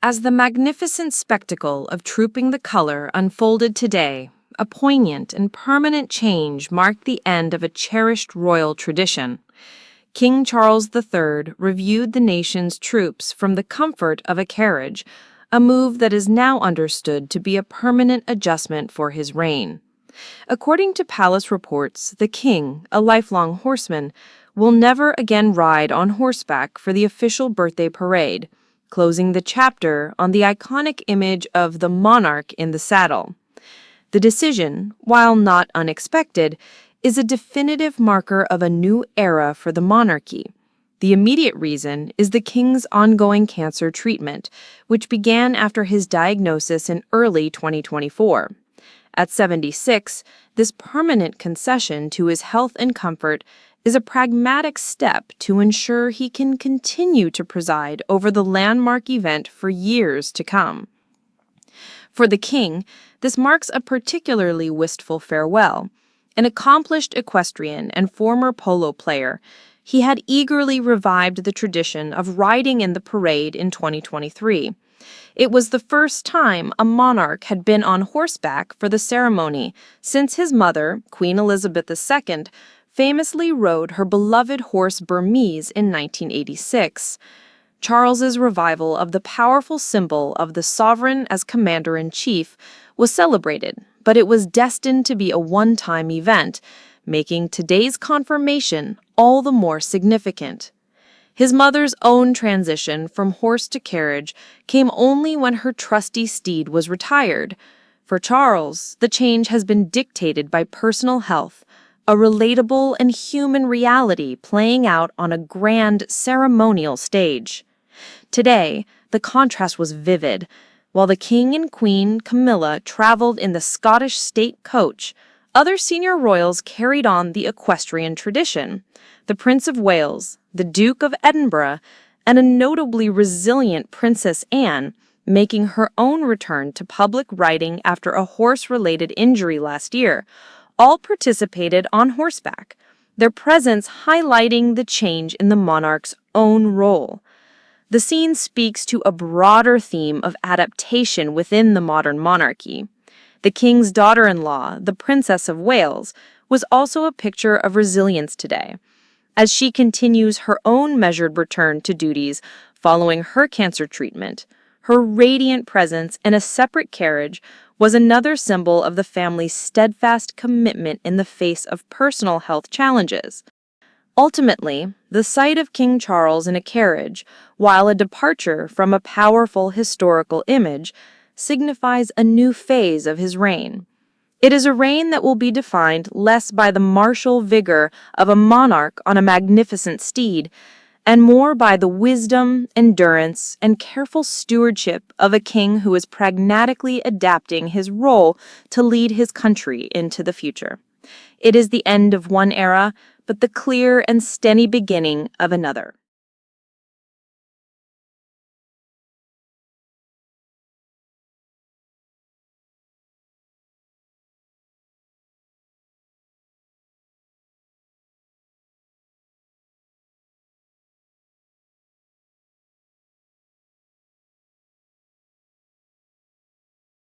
As the magnificent spectacle of Trooping the Color unfolded today, a poignant and permanent change marked the end of a cherished royal tradition. King Charles III reviewed the nation's troops from the comfort of a carriage, a move that is now understood to be a permanent adjustment for his reign. According to palace reports, the king, a lifelong horseman, will never again ride on horseback for the official birthday parade, closing the chapter on the iconic image of the monarch in the saddle. The decision, while not unexpected, is a definitive marker of a new era for the monarchy. The immediate reason is the king's ongoing cancer treatment, which began after his diagnosis in early 2024. At 76, this permanent concession to his health and comfort is a pragmatic step to ensure he can continue to preside over the landmark event for years to come. For the king, this marks a particularly wistful farewell. An accomplished equestrian and former polo player, he had eagerly revived the tradition of riding in the parade in 2023. It was the first time a monarch had been on horseback for the ceremony since his mother, Queen Elizabeth II, famously rode her beloved horse Burmese in 1986. Charles's revival of the powerful symbol of the sovereign as commander-in-chief was celebrated, but it was destined to be a one-time event, making today's confirmation all the more significant. His mother's own transition from horse to carriage came only when her trusty steed was retired. For Charles, the change has been dictated by personal health, a relatable and human reality playing out on a grand ceremonial stage. Today, the contrast was vivid. While the King and Queen Camilla traveled in the Scottish state coach, other senior royals carried on the equestrian tradition. The Prince of Wales, the Duke of Edinburgh, and a notably resilient Princess Anne, making her own return to public riding after a horse-related injury last year, all participated on horseback, their presence highlighting the change in the monarch's own role. The scene speaks to a broader theme of adaptation within the modern monarchy. The king's daughter-in-law, the Princess of Wales, was also a picture of resilience today, as she continues her own measured return to duties following her cancer treatment. Her radiant presence in a separate carriage was another symbol of the family's steadfast commitment in the face of personal health challenges. Ultimately, the sight of King Charles in a carriage, while a departure from a powerful historical image, signifies a new phase of his reign. It is a reign that will be defined less by the martial vigor of a monarch on a magnificent steed, and more by the wisdom, endurance, and careful stewardship of a king who is pragmatically adapting his role to lead his country into the future. It is the end of one era, but the clear and steady beginning of another.